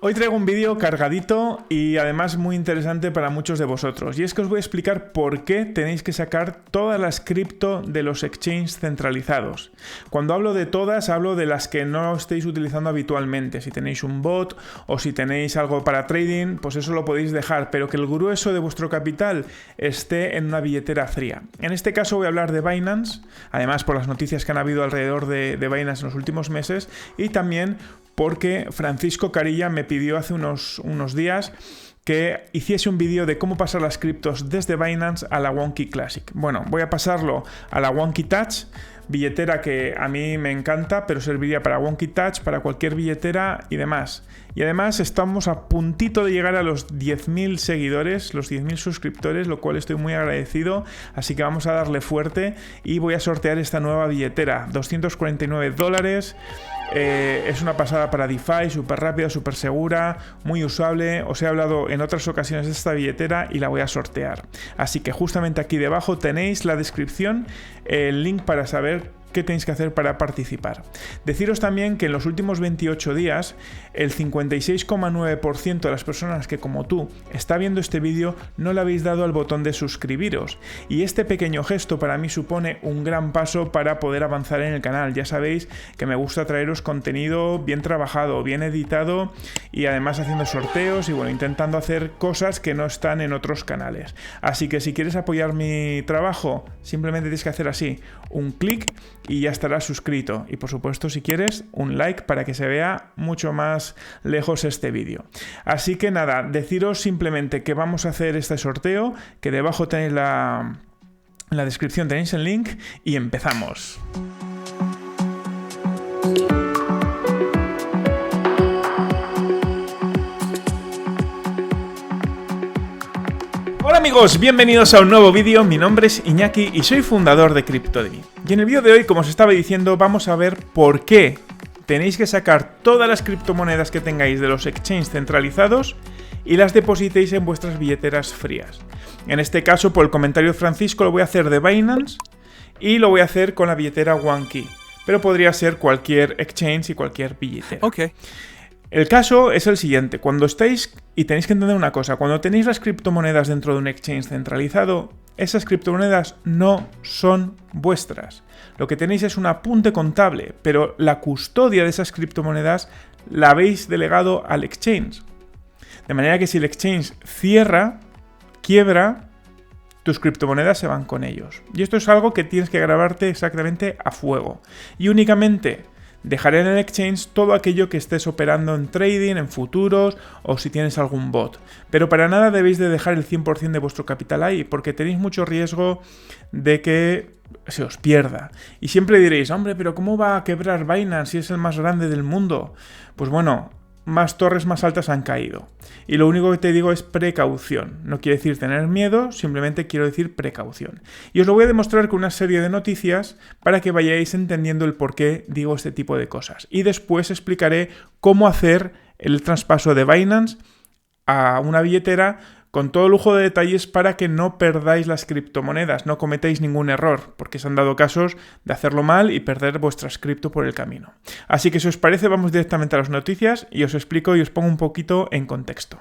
Hoy traigo un vídeo cargadito y además muy interesante para muchos de vosotros. Y es que os voy a explicar por qué tenéis que sacar todas las cripto de los exchanges centralizados. Cuando hablo de todas, hablo de las que no estéis utilizando habitualmente. Si tenéis un bot o si tenéis algo para trading, pues eso lo podéis dejar. Pero que el grueso de vuestro capital esté en una billetera fría. En este caso voy a hablar de Binance, además por las noticias que han habido alrededor de Binance en los últimos meses, y también porque Francisco Carilla me pidió hace unos días que hiciese un vídeo de cómo pasar las criptos desde Binance a la Wonky Classic. Bueno, voy a pasarlo a la Wonky Touch, billetera que a mí me encanta, pero serviría para Wonky Touch, para cualquier billetera y demás. Y además estamos a puntito de llegar a los 10.000 seguidores, los 10.000 suscriptores, lo cual estoy muy agradecido, así que vamos a darle fuerte y voy a sortear esta nueva billetera, $249. Es una pasada para DeFi, súper rápida, súper segura, muy usable. Os he hablado en otras ocasiones de esta billetera y la voy a sortear. Así que justamente aquí debajo tenéis la descripción, el link para saber qué tenéis que hacer para participar. Deciros también que en los últimos 28 días el 56,9% de las personas que, como tú, está viendo este vídeo no le habéis dado al botón de suscribiros, y este pequeño gesto para mí supone un gran paso para poder avanzar en el canal. Ya sabéis que me gusta traeros contenido bien trabajado, bien editado y además haciendo sorteos y bueno, intentando hacer cosas que no están en otros canales. Así que si quieres apoyar mi trabajo, simplemente tienes que hacer así, un clic y ya estarás suscrito. Y por supuesto, si quieres, un like para que se vea mucho más lejos este vídeo. Así que nada, deciros simplemente que vamos a hacer este sorteo, que debajo tenéis en la descripción tenéis el link y empezamos. Hola amigos, bienvenidos a un nuevo vídeo. Mi nombre es Iñaki y soy fundador de CryptoDemy. Y en el vídeo de hoy, como os estaba diciendo, vamos a ver por qué tenéis que sacar todas las criptomonedas que tengáis de los exchanges centralizados y las depositéis en vuestras billeteras frías. En este caso, por el comentario de Francisco, lo voy a hacer de Binance y lo voy a hacer con la billetera Wonky, pero podría ser cualquier exchange y cualquier billetera. Okay. El caso es el siguiente: cuando estáis, y tenéis que entender una cosa, cuando tenéis las criptomonedas dentro de un exchange centralizado, esas criptomonedas no son vuestras. Lo que tenéis es un apunte contable, pero la custodia de esas criptomonedas la habéis delegado al exchange. De manera que si el exchange quiebra, tus criptomonedas se van con ellos. Y esto es algo que tienes que grabarte exactamente a fuego. Y únicamente dejaré en el exchange todo aquello que estés operando en trading, en futuros o si tienes algún bot. Pero para nada debéis de dejar el 100% de vuestro capital ahí, porque tenéis mucho riesgo de que se os pierda. Y siempre diréis, hombre, pero ¿cómo va a quebrar Binance si es el más grande del mundo? Pues bueno, más torres más altas han caído. Y lo único que te digo es precaución. No quiere decir tener miedo, simplemente quiero decir precaución. Y os lo voy a demostrar con una serie de noticias para que vayáis entendiendo el por qué digo este tipo de cosas. Y después explicaré cómo hacer el traspaso de Binance a una billetera con todo lujo de detalles para que no perdáis las criptomonedas, no cometáis ningún error, porque se han dado casos de hacerlo mal y perder vuestras cripto por el camino. Así que si os parece, vamos directamente a las noticias y os explico y os pongo un poquito en contexto.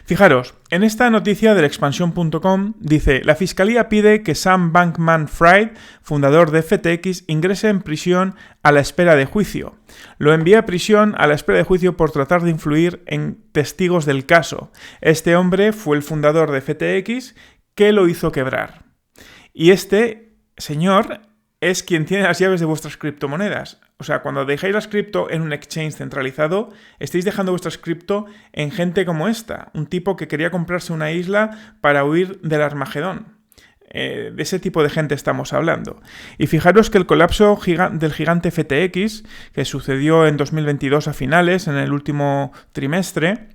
Fijaros, en esta noticia del expansión.com dice: la Fiscalía pide que Sam Bankman-Fried, fundador de FTX, ingrese en prisión a la espera de juicio. Lo envía a prisión a la espera de juicio por tratar de influir en testigos del caso. Este hombre fue el fundador de FTX que lo hizo quebrar. Y este señor es quien tiene las llaves de vuestras criptomonedas. O sea, cuando dejáis las cripto en un exchange centralizado, estáis dejando vuestras cripto en gente como esta, un tipo que quería comprarse una isla para huir del Armagedón. De ese tipo de gente estamos hablando. Y fijaros que el colapso del gigante FTX, que sucedió en 2022 a finales, en el último trimestre,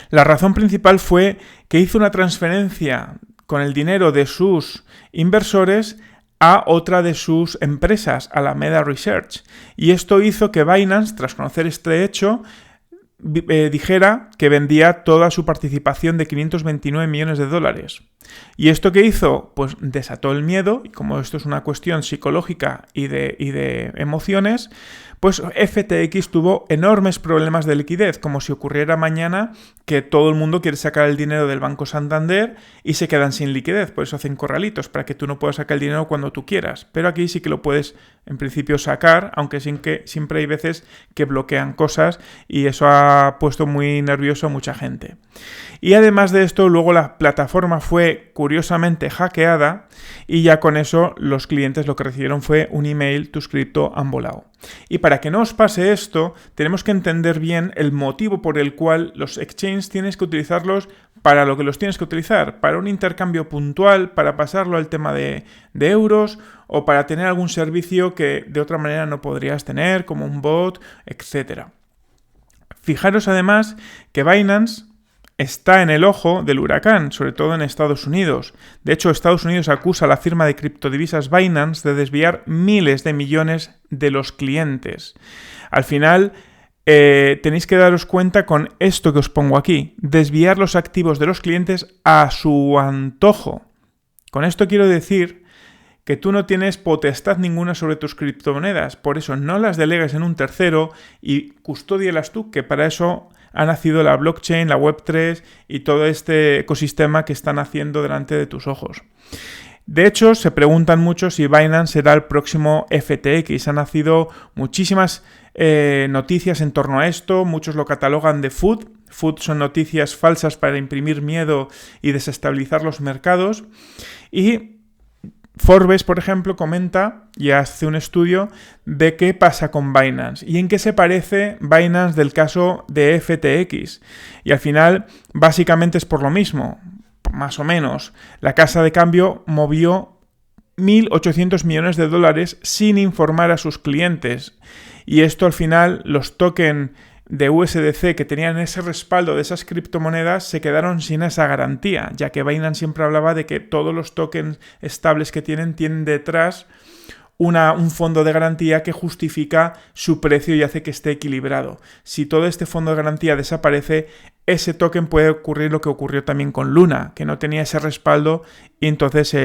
la razón principal fue que hizo una transferencia con el dinero de sus inversores a otra de sus empresas, Alameda Research. Y esto hizo que Binance, tras conocer este hecho, dijera que vendía toda su participación de $529 millones. ¿Y esto qué hizo? Pues desató el miedo, y como esto es una cuestión psicológica y de emociones, pues FTX tuvo enormes problemas de liquidez, como si ocurriera mañana que todo el mundo quiere sacar el dinero del Banco Santander y se quedan sin liquidez. Por eso hacen corralitos, para que tú no puedas sacar el dinero cuando tú quieras. Pero aquí sí que lo puedes, en principio, sacar, aunque siempre hay veces que bloquean cosas, y eso ha puesto muy nervioso a mucha gente. Y además de esto, luego la plataforma fue curiosamente hackeada, y ya con eso los clientes lo que recibieron fue un email: tu cripto han volado. Y para que no os pase esto, tenemos que entender bien el motivo por el cual los exchanges tienes que utilizarlos para lo que los tienes que utilizar, para un intercambio puntual, para pasarlo al tema de euros, o para tener algún servicio que de otra manera no podrías tener, como un bot, etc. Fijaros además que Binance está en el ojo del huracán, sobre todo en Estados Unidos. De hecho, Estados Unidos acusa a la firma de criptodivisas Binance de desviar miles de millones de los clientes. Al final, tenéis que daros cuenta con esto que os pongo aquí: desviar los activos de los clientes a su antojo. Con esto quiero decir que tú no tienes potestad ninguna sobre tus criptomonedas, por eso no las delegues en un tercero y custódialas tú, que para eso ha nacido la blockchain, la Web3 y todo este ecosistema que están haciendo delante de tus ojos. De hecho, se preguntan mucho si Binance será el próximo FTX. Han nacido muchísimas noticias en torno a esto, muchos lo catalogan de FUD. FUD son noticias falsas para imprimir miedo y desestabilizar los mercados. Y Forbes, por ejemplo, comenta y hace un estudio de qué pasa con Binance y en qué se parece Binance del caso de FTX. Y al final, básicamente es por lo mismo, más o menos. La casa de cambio movió 1.800 millones de dólares sin informar a sus clientes. Y esto al final, los tokens de USDC que tenían ese respaldo de esas criptomonedas se quedaron sin esa garantía, ya que Binance siempre hablaba de que todos los tokens estables que tienen detrás un fondo de garantía que justifica su precio y hace que esté equilibrado. Si todo este fondo de garantía desaparece, ese token puede ocurrir lo que ocurrió también con Luna, que no tenía ese respaldo, y entonces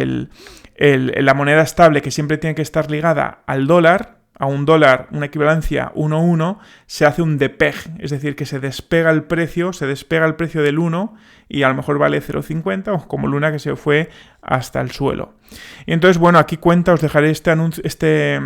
la moneda estable, que siempre tiene que estar ligada al dólar, a un dólar, una equivalencia 1:1, se hace un depeg, es decir, que se despega el precio del 1 y a lo mejor vale 0,50, o como Luna, que se fue hasta el suelo. Y entonces, bueno, aquí os dejaré este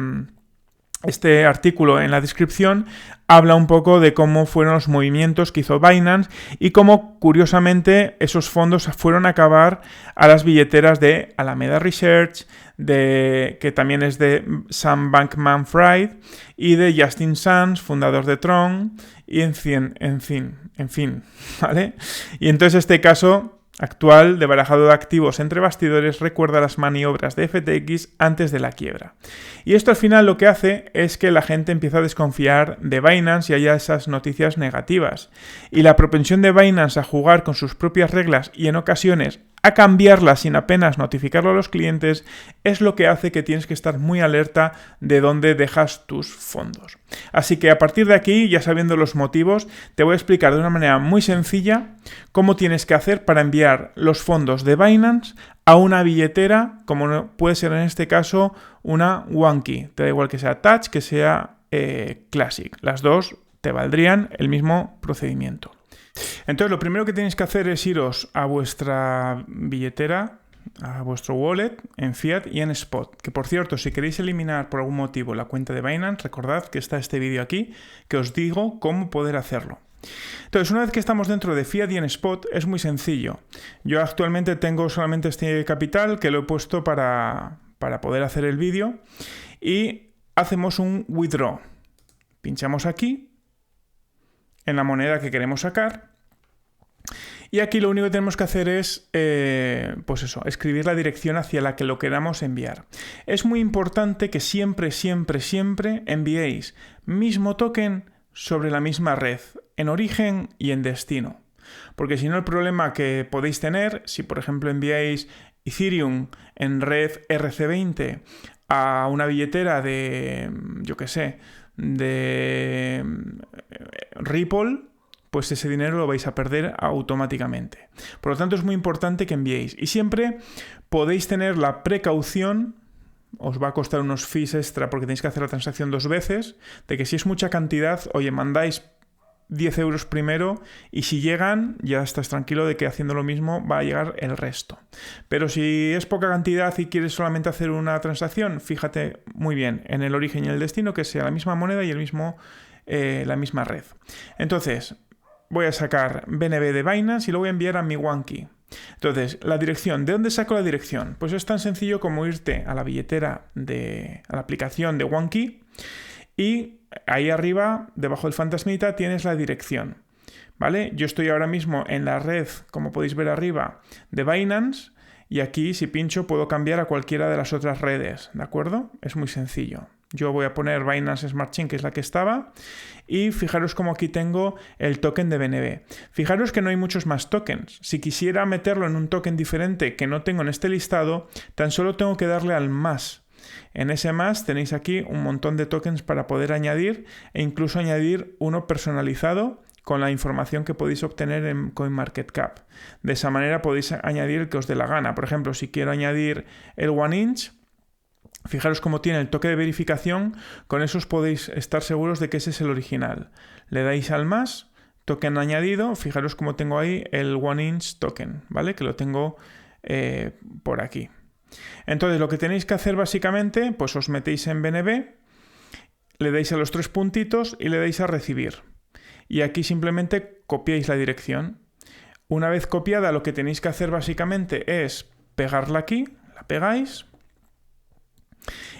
artículo en la descripción. Habla un poco de cómo fueron los movimientos que hizo Binance y cómo, curiosamente, esos fondos fueron a acabar a las billeteras de Alameda Research, que también es de Sam Bankman-Fried, y de Justin Sun, fundador de Tron, y en fin, ¿vale? Y entonces este caso actual de barajado de activos entre bastidores recuerda las maniobras de FTX antes de la quiebra. Y esto al final lo que hace es que la gente empieza a desconfiar de Binance y haya esas noticias negativas. Y la propensión de Binance a jugar con sus propias reglas y en ocasiones a cambiarlas sin apenas notificarlo a los clientes es lo que hace que tienes que estar muy alerta de dónde dejas tus fondos. Así que a partir de aquí, ya sabiendo los motivos, te voy a explicar de una manera muy sencilla cómo tienes que hacer para enviar los fondos de Binance a una billetera, como puede ser en este caso una OneKey. Te da igual que sea Touch, que sea Classic. Las dos te valdrían el mismo procedimiento. Entonces, lo primero que tenéis que hacer es iros a vuestra billetera, a vuestro wallet, en Fiat y en Spot. Que, por cierto, si queréis eliminar por algún motivo la cuenta de Binance, recordad que está este vídeo aquí, que os digo cómo poder hacerlo. Entonces, una vez que estamos dentro de Fiat y en Spot, es muy sencillo. Yo actualmente tengo solamente este capital que lo he puesto para poder hacer el vídeo, y hacemos un withdraw. Pinchamos aquí en la moneda que queremos sacar, y aquí lo único que tenemos que hacer es escribir la dirección hacia la que lo queramos enviar. Es muy importante que siempre enviéis mismo token sobre la misma red, en origen y en destino. Porque si no, el problema que podéis tener, si por ejemplo enviáis Ethereum en red RC20 a una billetera de, de Ripple, pues ese dinero lo vais a perder automáticamente. Por lo tanto, es muy importante que enviéis. Y siempre podéis tener la precaución, os va a costar unos fees extra porque tenéis que hacer la transacción 2 veces, de que si es mucha cantidad, oye, mandáis 10 euros primero y si llegan, ya estás tranquilo de que haciendo lo mismo va a llegar el resto. Pero si es poca cantidad y quieres solamente hacer una transacción, fíjate muy bien en el origen y el destino, que sea la misma moneda y la misma red. Entonces, voy a sacar BNB de Binance y lo voy a enviar a mi OneKey. Entonces, la dirección. ¿De dónde saco la dirección? Pues es tan sencillo como irte a la billetera a la aplicación de OneKey y ahí arriba, debajo del fantasmita, tienes la dirección, ¿vale? Yo estoy ahora mismo en la red, como podéis ver arriba, de Binance y aquí, si pincho, puedo cambiar a cualquiera de las otras redes, ¿de acuerdo? Es muy sencillo. Yo voy a poner Binance Smart Chain, que es la que estaba, y fijaros como aquí tengo el token de BNB. Fijaros que no hay muchos más tokens. Si quisiera meterlo en un token diferente que no tengo en este listado, tan solo tengo que darle al más. En ese más tenéis aquí un montón de tokens para poder añadir e incluso añadir uno personalizado con la información que podéis obtener en CoinMarketCap. De esa manera podéis añadir el que os dé la gana. Por ejemplo, si quiero añadir el 1inch, fijaros cómo tiene el toque de verificación, con eso os podéis estar seguros de que ese es el original. Le dais al más, token añadido, fijaros cómo tengo ahí el 1inch token, ¿vale? Que lo tengo por aquí. Entonces lo que tenéis que hacer básicamente, pues os metéis en BNB, le dais a los 3 puntitos y le dais a recibir. Y aquí simplemente copiáis la dirección. Una vez copiada, lo que tenéis que hacer básicamente es pegarla aquí, la pegáis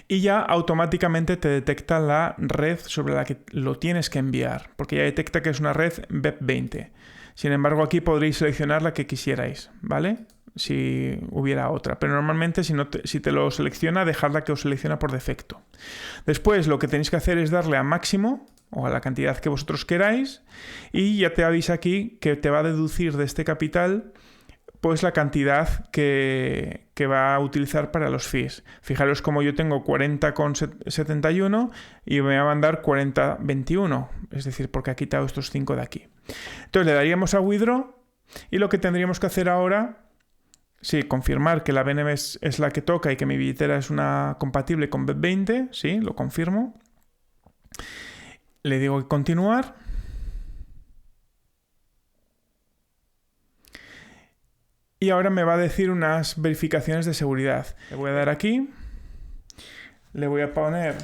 y ya automáticamente te detecta la red sobre la que lo tienes que enviar, porque ya detecta que es una red BEP20. Sin embargo, aquí podréis seleccionar la que quisierais, ¿vale? Si hubiera otra, pero normalmente si te lo selecciona, dejadla que os selecciona por defecto. Después lo que tenéis que hacer es darle a máximo o a la cantidad que vosotros queráis y ya te avisa aquí que te va a deducir de este capital pues la cantidad que va a utilizar para los fees. Fijaros como yo tengo 40,71 y me va a mandar 40,21, es decir, porque ha quitado estos 5 de aquí. Entonces le daríamos a withdraw y lo que tendríamos que hacer ahora, sí, confirmar que la BNB es la que toca y que mi billetera es una compatible con BEP20, sí, lo confirmo. Le digo continuar. Y ahora me va a decir unas verificaciones de seguridad. Le voy a dar aquí. Le voy a poner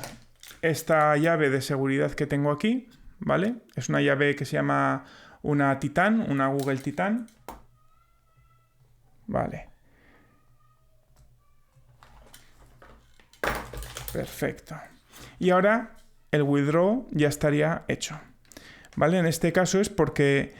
esta llave de seguridad que tengo aquí, ¿vale? Es una llave que se llama una Titan, una Google Titan. Vale. Perfecto. Y ahora el withdraw ya estaría hecho, ¿vale? En este caso es porque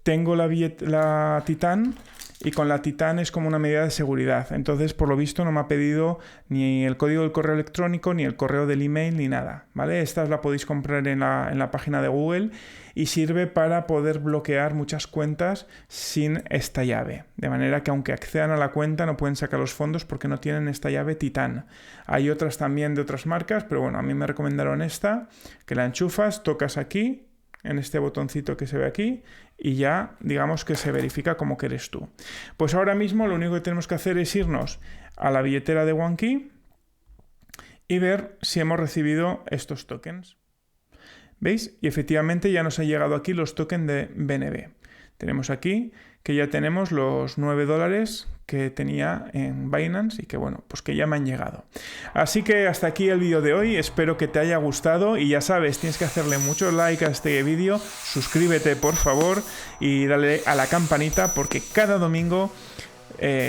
tengo la Titan y con la Titan es como una medida de seguridad. Entonces, por lo visto, no me ha pedido ni el código del correo electrónico, ni el correo del email, ni nada, ¿vale? Esta la podéis comprar en la página de Google y sirve para poder bloquear muchas cuentas sin esta llave. De manera que aunque accedan a la cuenta no pueden sacar los fondos porque no tienen esta llave Titan. Hay otras también de otras marcas, pero bueno, a mí me recomendaron esta, que la enchufas, tocas aquí, en este botoncito que se ve aquí y ya digamos que se verifica como que eres tú. Pues ahora mismo lo único que tenemos que hacer es irnos a la billetera de OneKey y ver si hemos recibido estos tokens. ¿Veis? Y efectivamente ya nos ha llegado aquí los tokens de BNB. Tenemos aquí que ya tenemos los $9 que tenía en Binance y que bueno, pues que ya me han llegado. Así que hasta aquí el vídeo de hoy, espero que te haya gustado y ya sabes, tienes que hacerle mucho like a este vídeo, suscríbete por favor y dale a la campanita porque cada domingo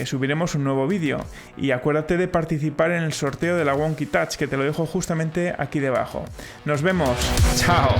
subiremos un nuevo vídeo. Y acuérdate de participar en el sorteo de la OneKey Touch, que te lo dejo justamente aquí debajo. Nos vemos, chao.